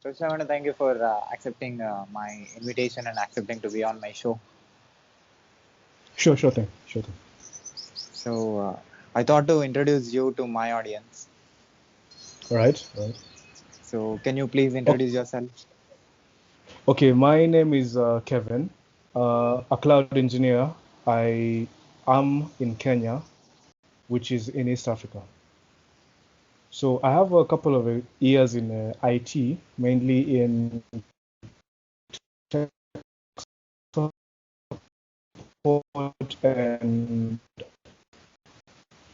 First, I want to thank you for accepting my invitation and accepting to be on my show. Sure thing. So, I thought to introduce you to my audience. Right. So, can you please introduce yourself? Okay, my name is Kevin, a cloud engineer. I am in Kenya, which is in East Africa. So I have a couple of years in IT, mainly in tech support and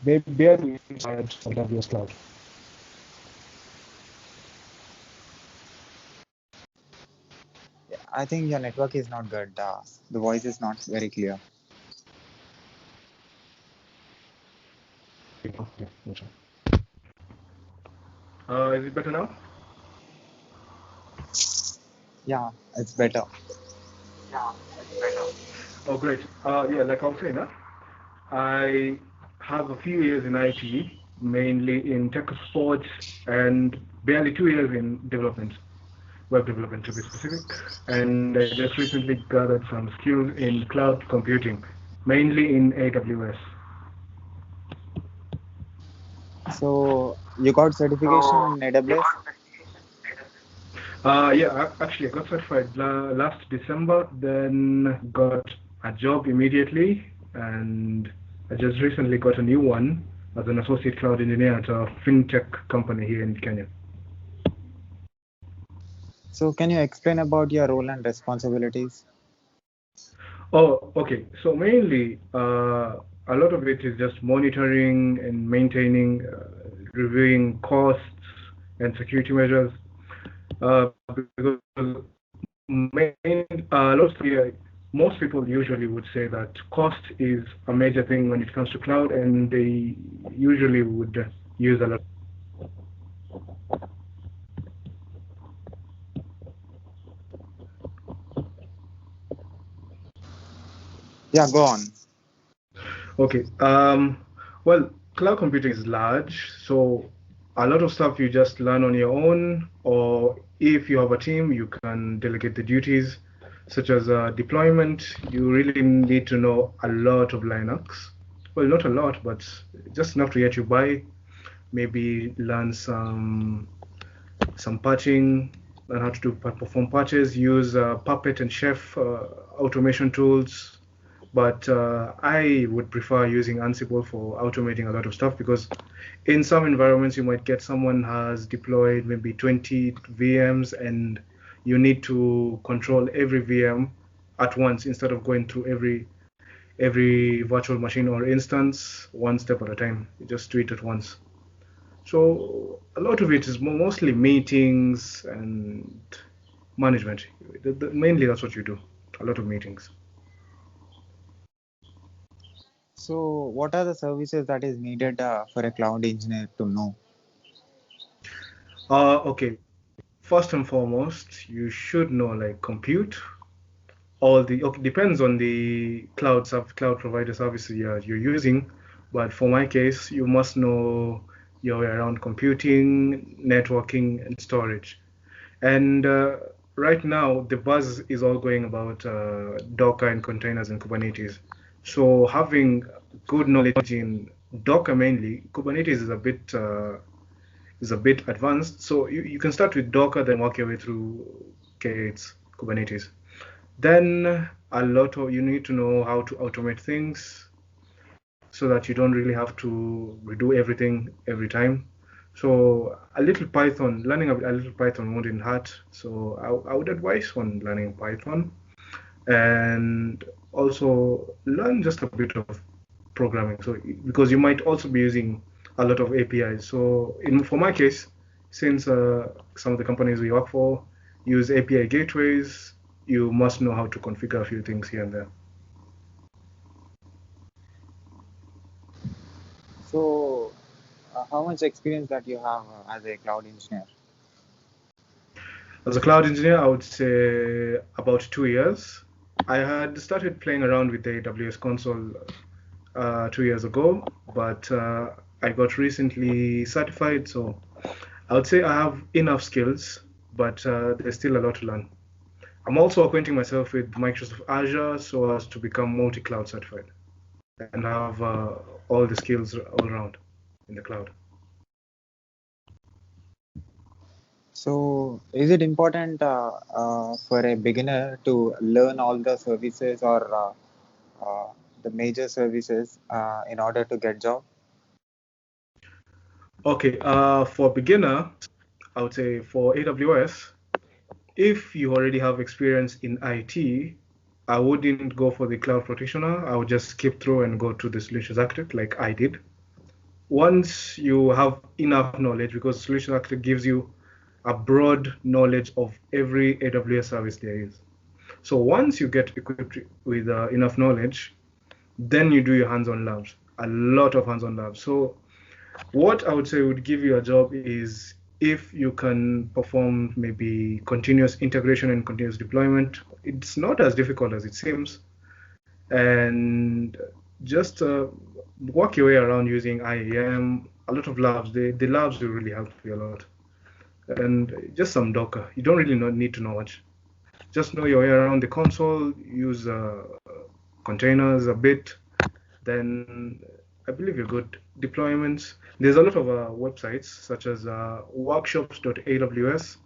barely at AWS Cloud. I think your network is not good. The voice is not very clear. Okay. Is it better now? Yeah, it's better. Oh, great. Yeah, like I was saying, I have a few years in IT, mainly in tech support, and barely 2 years in development, web development to be specific. And I just recently gathered some skills in cloud computing, mainly in AWS. So, you got certification in AWS? Yeah, actually, I got certified last December, then got a job immediately, and I just recently got a new one as an associate cloud engineer at a fintech company here in Kenya. So, can you explain about your role and responsibilities? Oh, okay. So mainly, a lot of it is just monitoring and maintaining, reviewing costs and security measures. Because most people usually would say that cost is a major thing when it comes to cloud, and they usually would use a lot. Yeah, go on. Okay. Well, cloud computing is large, so a lot of stuff you just learn on your own, or if you have a team, you can delegate the duties, such as deployment. You really need to know a lot of Linux. Well, not a lot, but just enough to get you by. Maybe learn some patching, learn how to perform patches, use Puppet and Chef automation tools. But I would prefer using Ansible for automating a lot of stuff, because in some environments you might get someone has deployed maybe 20 VMs, and you need to control every VM at once instead of going through every virtual machine or instance one step at a time. You just do it at once. So a lot of it is mostly meetings and management. Mainly that's what you do. A lot of meetings. So, what are the services that is needed for a cloud engineer to know? Okay. First and foremost, you should know like compute. Okay, depends on the cloud provider service you're using, but for my case, you must know your way around computing, networking, and storage. And right now, the buzz is all going about Docker and containers and Kubernetes. So having good knowledge in Docker mainly, Kubernetes is a bit advanced. So you can start with Docker, then work your way through K8's Kubernetes. Then you need to know how to automate things so that you don't really have to redo everything every time. So learning a little Python wouldn't hurt. So I would advise on learning Python, and also learn just a bit of programming. So because you might also be using a lot of APIs. So for my case, since some of the companies we work for use API gateways, you must know how to configure a few things here and there. So, how much experience that you have as a cloud engineer? As a cloud engineer, I would say about 2 years. I had started playing around with the AWS console 2 years ago, but I got recently certified, so I would say I have enough skills but there's still a lot to learn. I'm also acquainting myself with Microsoft Azure so as to become multi-cloud certified and have all the skills all around in the cloud. So, is it important for a beginner to learn all the services or the major services in order to get job? Okay, for beginner, I would say for AWS, if you already have experience in IT, I wouldn't go for the cloud practitioner. I would just skip through and go to the solutions architect like I did. Once you have enough knowledge, because solutions architect gives you a broad knowledge of every AWS service there is. So once you get equipped with enough knowledge, then you do your hands-on labs, a lot of hands-on labs. So what I would say would give you a job is if you can perform maybe continuous integration and continuous deployment. It's not as difficult as it seems. And just work your way around using IAM, a lot of labs. The labs will really help you a lot. And just some Docker. You don't really need to know much. Just know your way around the console, use containers a bit, then I believe you're good. Deployments. There's a lot of websites such as workshops.aws.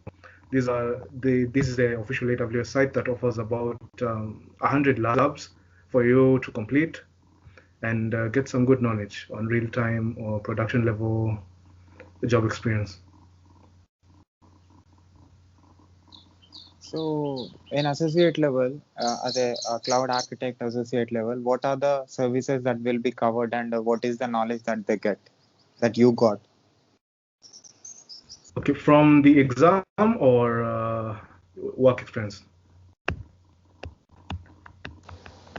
This is the official AWS site that offers about 100 labs for you to complete and get some good knowledge on real time or production level job experience. So, in associate level, as a cloud architect associate level, what are the services that will be covered and what is the knowledge that they get, that you got? Okay, from the exam or work experience?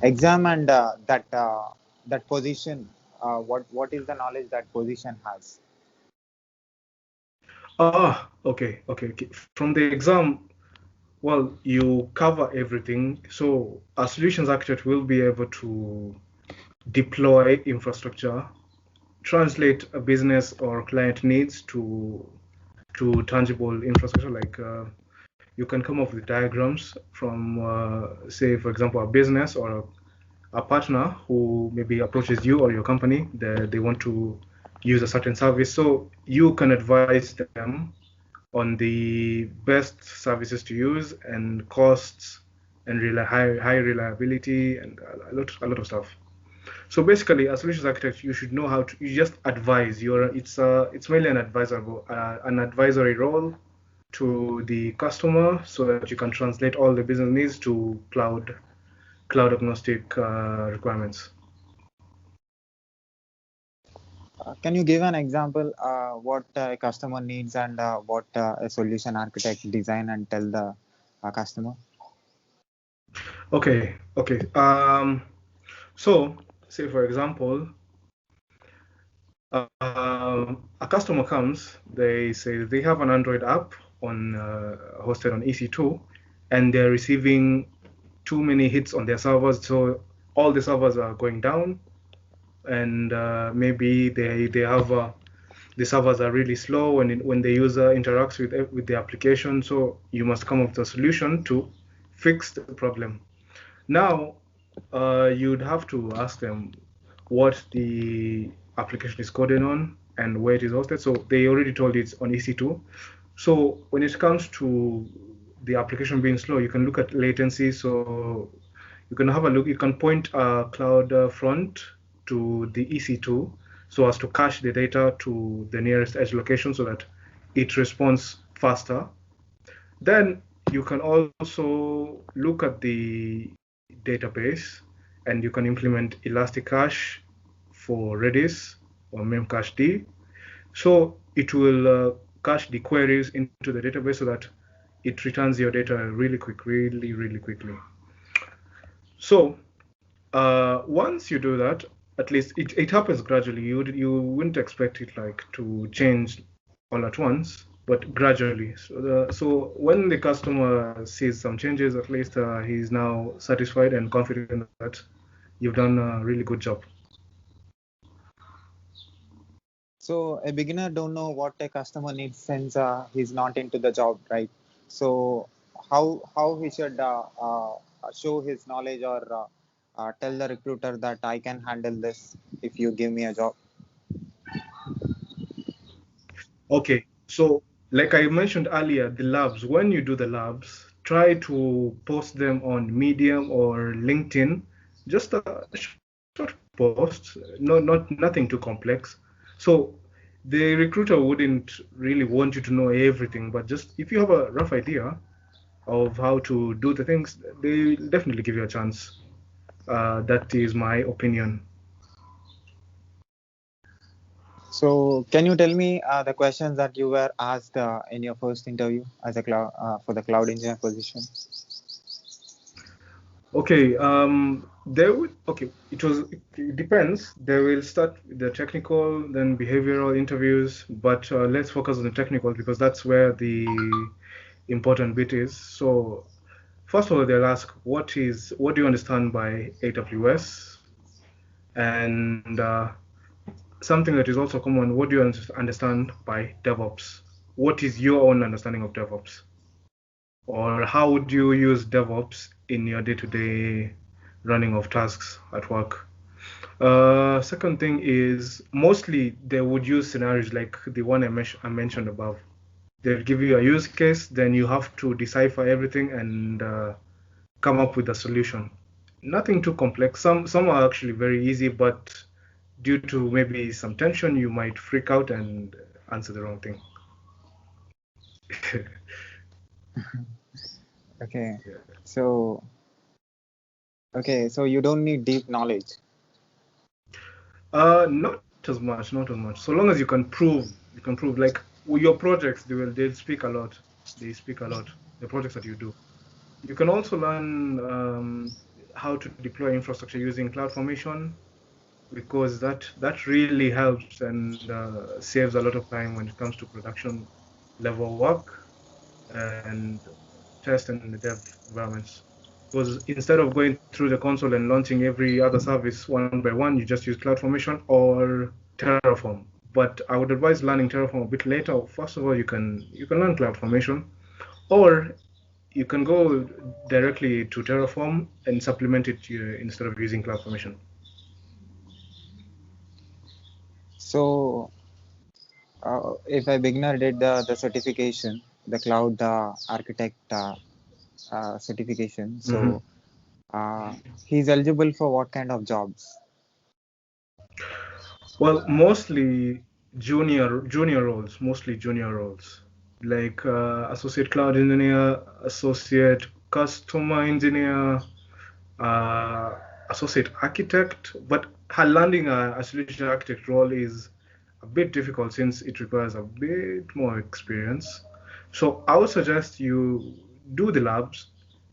Exam and that position, what is the knowledge that position has? Okay. From the exam, well, you cover everything. So a solutions architect will be able to deploy infrastructure, translate a business or client needs to tangible infrastructure. Like you can come up with diagrams from, say, for example, a business or a partner who maybe approaches you or your company. They want to use a certain service. So you can advise them on the best services to use and costs and high reliability and a lot of stuff. So basically, as solutions architect, you should know how to. You just advise. It's mainly an advisory role to the customer, so that you can translate all the business needs to cloud agnostic requirements. Can you give an example what a customer needs and what a solution architect design and tell the customer? Okay. So say for example, a customer comes, they say they have an Android app on hosted on EC2, and they're receiving too many hits on their servers, so all the servers are going down, and maybe they have the servers are really slow when the user interacts with the application. So you must come up with a solution to fix the problem. Now, you'd have to ask them what the application is coded on and where it is hosted. So they already told you it's on EC2. So when it comes to the application being slow, you can look at latency. So you can have a look. You can point a cloud front to the EC2 so as to cache the data to the nearest edge location so that it responds faster. Then you can also look at the database and you can implement Elastic Cache for Redis or memcached. So it will cache the queries into the database so that it returns your data really quickly. So once you do that, at least it happens gradually. You wouldn't expect it like to change all at once, but gradually. So when the customer sees some changes, at least he's now satisfied and confident that you've done a really good job. So a beginner don't know what a customer needs since he's not into the job, right? So how he should show his knowledge or tell the recruiter that I can handle this if you give me a job. Okay, so like I mentioned earlier, the labs, when you do the labs, try to post them on Medium or LinkedIn, just a short post, not nothing too complex. So the recruiter wouldn't really want you to know everything, but just if you have a rough idea of how to do the things, they definitely give you a chance. That is my opinion. So can you tell me the questions that you were asked in your first interview as a cloud for the cloud engineer position? Okay, okay, it depends. They will start with the technical, then behavioral interviews, but let's focus on the technical because that's where the important bit is. So, first of all, they'll ask what do you understand by AWS? And something that is also common, what do you understand by DevOps? What is your own understanding of DevOps? Or how would you use DevOps in your day-to-day running of tasks at work? Second thing is mostly they would use scenarios like the one I mentioned above. They'll give you a use case, then you have to decipher everything and come up with a solution. Nothing too complex. Some are actually very easy, but due to maybe some tension, you might freak out and answer the wrong thing. Okay, Yeah. so so you don't need deep knowledge. Not as much, not as much. So long as you can prove like with your projects, they'll speak a lot. They speak a lot. The projects that you do. You can also learn how to deploy infrastructure using CloudFormation because that really helps and saves a lot of time when it comes to production level work and test and dev environments. Because instead of going through the console and launching every other service one by one, you just use CloudFormation or Terraform. But I would advise learning Terraform a bit later. First of all, you can learn CloudFormation, or you can go directly to Terraform and supplement it instead of using CloudFormation. So if a beginner did the certification, the cloud architect certification, Mhm. so uh, he's eligible for what kind of jobs? Well, mostly junior roles, mostly junior roles, like associate cloud engineer, associate customer engineer, uh, associate architect. But her landing a solution architect role is a bit difficult since it requires a bit more experience. So I would suggest you do the labs,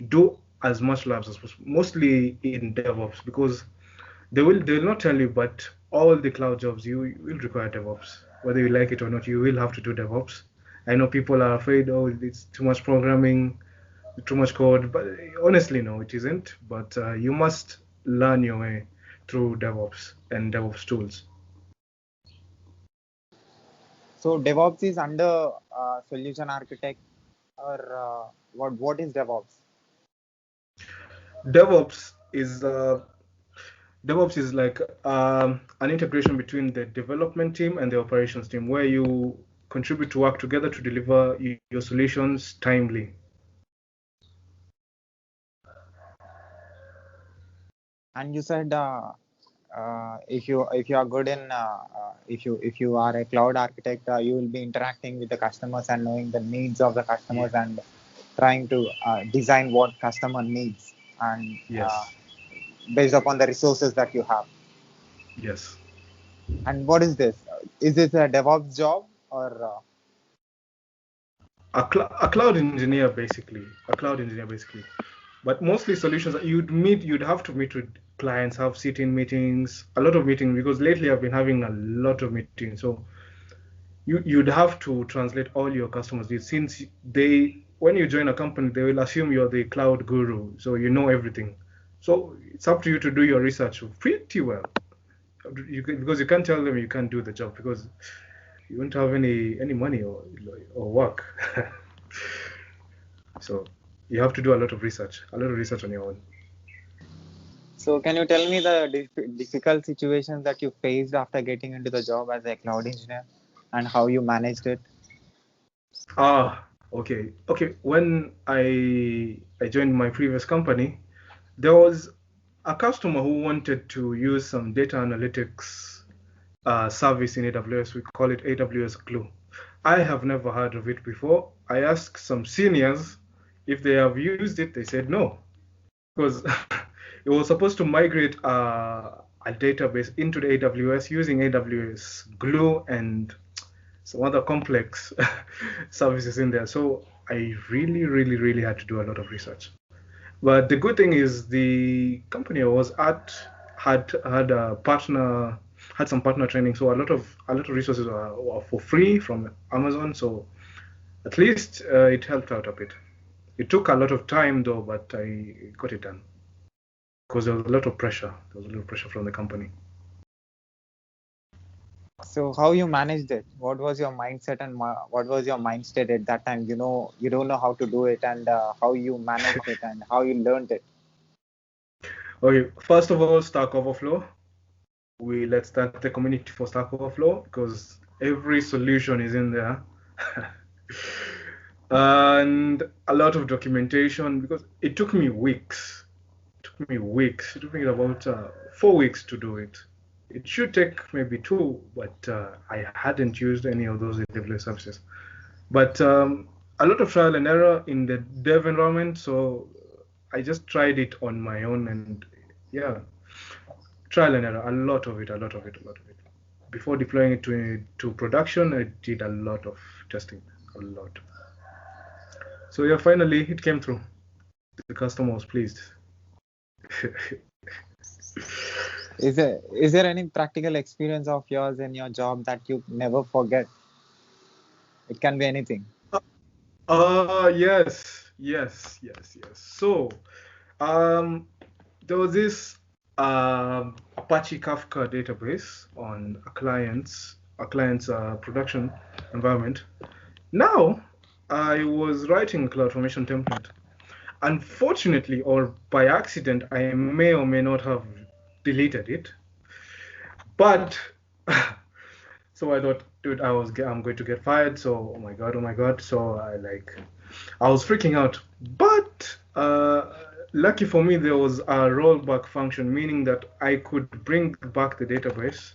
do as much labs as possible, mostly in DevOps because they will not tell you, but all the cloud jobs you will require DevOps. Whether you like it or not, you will have to do DevOps. I know people are afraid, oh, it's too much programming, too much code, but honestly, no, it isn't. But you must learn your way through DevOps and DevOps tools. So DevOps is under solution architect, or what is DevOps? DevOps is uh, DevOps is like an integration between the development team and the operations team, where you contribute to work together to deliver your solutions timely. And you said if you are good in if you are a cloud architect, you will be interacting with the customers and knowing the needs of the Yeah. customers and trying to design what customer needs and Yes. based upon the resources that you have. Yes. And what is this? Is this a DevOps job or A cloud engineer basically, a cloud engineer basically. But mostly solutions that you'd have to meet with clients, have sit-in meetings, a lot of meetings because lately I've been having a lot of meetings. So you'd have to translate all your customers needs since when you join a company they will assume you're the cloud guru, so you know everything. So it's up to you to do your research pretty well. Because you can't tell them you can't do the job because you won't have any money or work. So you have to do a lot of research on your own. So can you tell me the difficult situations that you faced after getting into the job as a cloud engineer and how you managed it? Okay. When I joined my previous company, there was a customer who wanted to use some data analytics service in AWS. We call it AWS Glue. I have never heard of it before. I asked some seniors if they have used it. They said no, because it was supposed to migrate a database into the AWS using AWS Glue and some other complex services in there. So I really had to do a lot of research. But the good thing is the company I was at had a partner had some partner training, so a lot of resources were for free from Amazon. So at least it helped out a bit. It took a lot of time though, but I got it done because there was a lot of pressure. There was a lot of pressure from the company. So how you managed it? What was your mindset and what was your mind state at that time? You don't know how to do it, and how you managed it and how you learned it. Okay, first of all, Stack Overflow. Let's start the community for Stack Overflow because every solution is in there. And a lot of documentation because it took me weeks. It took me about 4 weeks to do it. It should take maybe 2, but I hadn't used any of those AWS services. But a lot of trial and error in the dev environment, so I just tried it on my own, and yeah, trial and error, a lot of it. Before deploying it to production, I did a lot of testing, a lot. So yeah, finally it came through. The customer was pleased. Is there any practical experience of yours in your job that you never forget? It can be anything. Yes. So, um, there was this Apache Kafka database on a client's production environment. Now, I was writing a CloudFormation template. Unfortunately, or by accident, I may or may not have deleted it. But so I thought, dude, I'm going to get fired. So oh my god. So I was freaking out. But lucky for me, there was a rollback function, meaning that I could bring back the database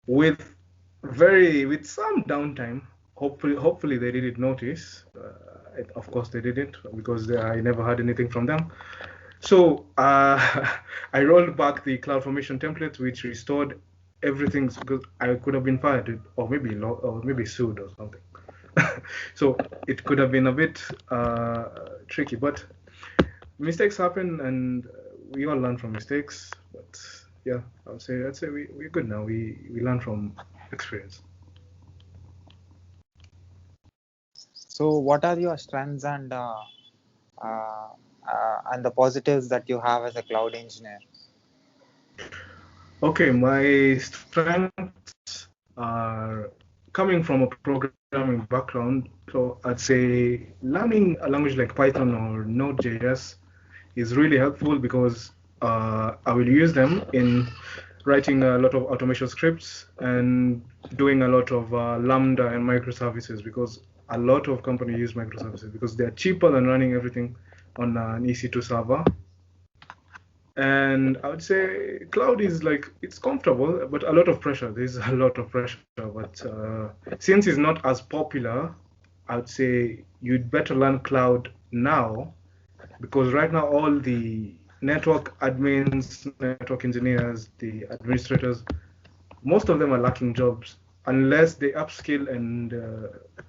with with some downtime. Hopefully they didn't notice. Of course they didn't because I never had anything from them. So I rolled back the CloudFormation template, which restored everything because I could have been fired or maybe sued or something. So it could have been a bit tricky, but mistakes happen, and we all learn from mistakes. But yeah, I'd say we're good now. We learn from experience. So what are your strengths and the positives that you have as a cloud engineer? Okay, my strengths are coming from a programming background. So I'd say learning a language like Python or Node.js is really helpful because I will use them in writing a lot of automation scripts and doing a lot of Lambda and microservices because a lot of companies use microservices because they're cheaper than running everything on an EC2 server. And I would say cloud is it's comfortable, but a lot of pressure. There's a lot of pressure. But since it's not as popular, I would say you'd better learn cloud now because right now all the network admins, network engineers, the administrators, most of them are lacking jobs unless they upskill and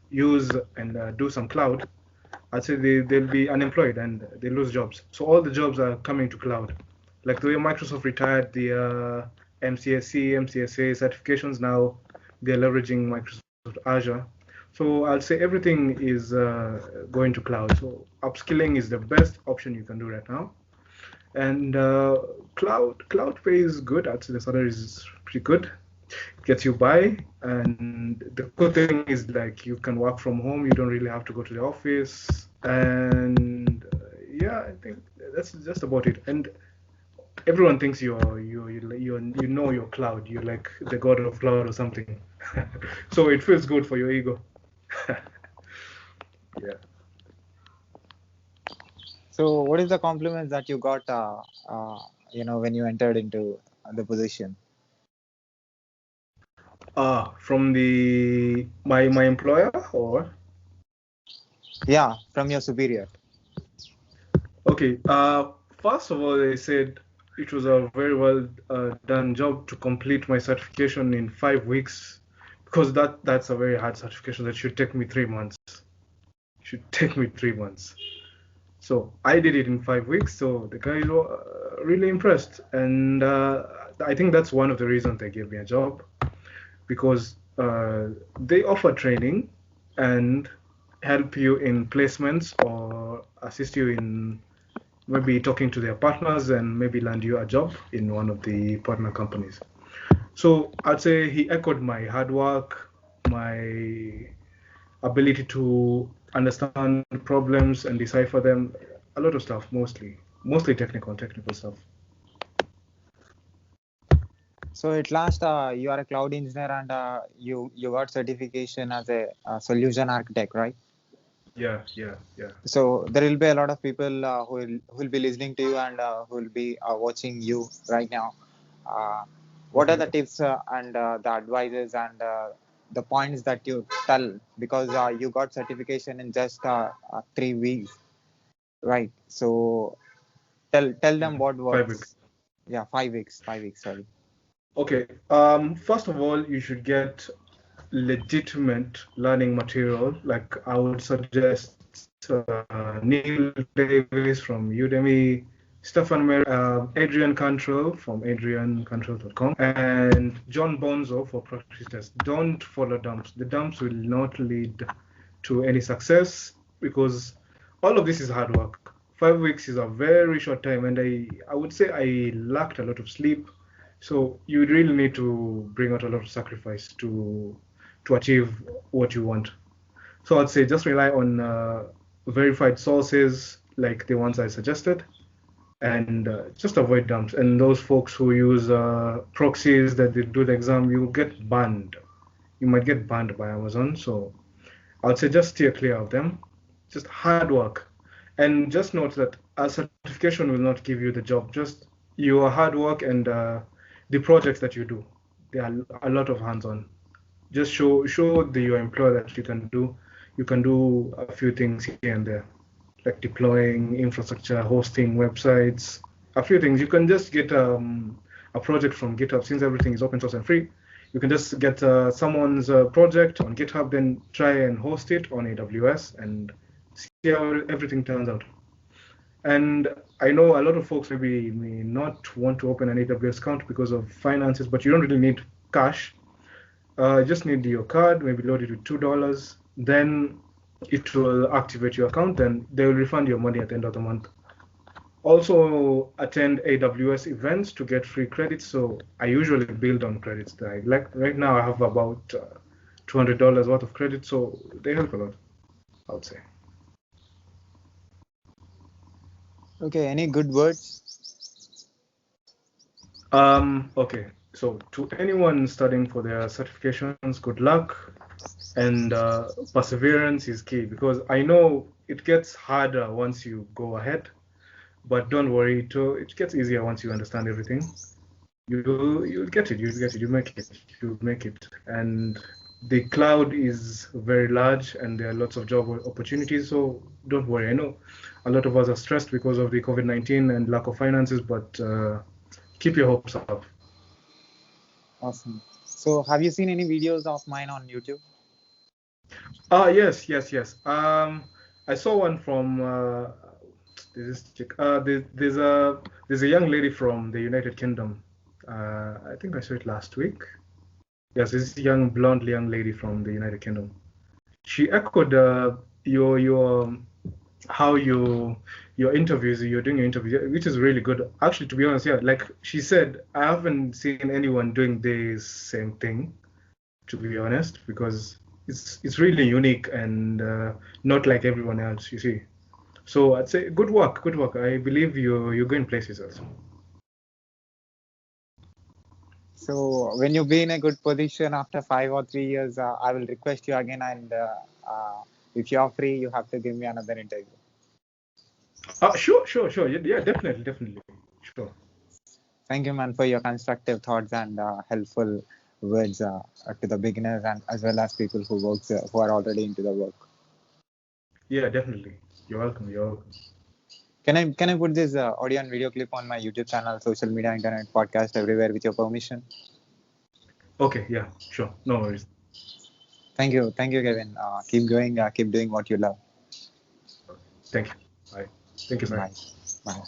use and do some cloud. I'd say they'll be unemployed and they lose jobs. So all the jobs are coming to cloud. Like the way Microsoft retired the MCSC, MCSA certifications, now they're leveraging Microsoft Azure. So I'll say everything is going to cloud. So upskilling is the best option you can do right now. And cloud pay is good. I'd say the salary is pretty good. It gets you by. And the good thing is you can work from home. You don't really have to go to the office. And yeah, I think that's just about it. And everyone thinks you know your cloud. You're like the god of cloud or something. So it feels good for your ego. Yeah. So, what is the compliments that you got, when you entered into the position? From the my employer or Yeah, from your superior. okay. First of all, they said it was a very well done job to complete my certification in 5 weeks, because that's a very hard certification that should take me 3 months. Should take me 3 months. So I did it in 5 weeks. So the guys were really impressed, and I think that's one of the reasons they gave me a job, because they offer training and help you in placements or assist you in maybe talking to their partners and maybe land you a job in one of the partner companies. So I'd say he echoed my hard work, my ability to understand problems and decipher them, a lot of stuff, mostly technical stuff. So at last, you are a cloud engineer and you got certification as a solution architect, right? Yeah. So there will be a lot of people who will be listening to you and who will be watching you right now. Uh, what are Okay. the tips and the advices and the points that you tell, because you got certification in just 3 weeks, right? So tell them what 5 weeks. works. Yeah, 5 weeks. 5 weeks. Sorry. Okay. First of all, you should get legitimate learning material. Like I would suggest Neil Davis from Udemy, Stefan Mer Adrian Cantrell from adriancantrell.com, and John Bonzo for practice test. Don't follow dumps. The dumps will not lead to any success, because all of this is hard work. 5 weeks is a very short time, and I would say I lacked a lot of sleep. So you really need to bring out a lot of sacrifice to achieve what you want. So I'd say just rely on verified sources like the ones I suggested, and just avoid dumps. And those folks who use proxies that they do the exam, you get banned. You might get banned by Amazon. So I'd say just steer clear of them. Just hard work. And just note that a certification will not give you the job. Just your hard work and the projects that you do. There are a lot of hands-on. Just show your employer that you can do a few things here and there, like deploying infrastructure, hosting websites, a few things. You can just get a project from GitHub, since everything is open source and free. You can just get someone's project on GitHub, then try and host it on AWS and see how everything turns out. And I know a lot of folks maybe may not want to open an AWS account because of finances, but you don't really need cash. Just need your card, maybe load it with $2. Then it will activate your account, and they will refund your money at the end of the month. Also, attend AWS events to get free credits. So I usually build on credits. Like right now, I have about $200 worth of credit, so they help a lot, I would say. Okay. Any good words? Okay. So to anyone studying for their certifications, good luck, and perseverance is key, because I know it gets harder once you go ahead, but don't worry, it gets easier once you understand everything. You'll get it. You make it. And the cloud is very large, and there are lots of job opportunities. So don't worry. I know a lot of us are stressed because of the COVID-19 and lack of finances, but keep your hopes up. Awesome. So have you seen any videos of mine on YouTube? Yes. I saw one from there's a young lady from the United Kingdom. I think I saw it last week. Yes, this young blonde young lady from the United Kingdom. She echoed your how your interviews, you're doing your interviews, which is really good. Actually, to be honest, yeah, like she said, I haven't seen anyone doing the same thing, to be honest, because it's really unique and not like everyone else, you see. So I'd say good work, good work. I believe you're going places also. So when you be in a good position after 5 or 3 years, I will request you again, and if you are free, you have to give me another interview. Sure. Yeah, definitely. Sure. Thank you, man, for your constructive thoughts and helpful words to the beginners and as well as people who are already into the work. Yeah, definitely. You're welcome. You're welcome. Can I put this audio and video clip on my YouTube channel, social media, internet, podcast, everywhere with your permission? Okay, yeah, sure. No worries. Thank you, Kevin. Keep going, keep doing what you love. Thank you. Bye. Thank you, Bye, Sai. bye.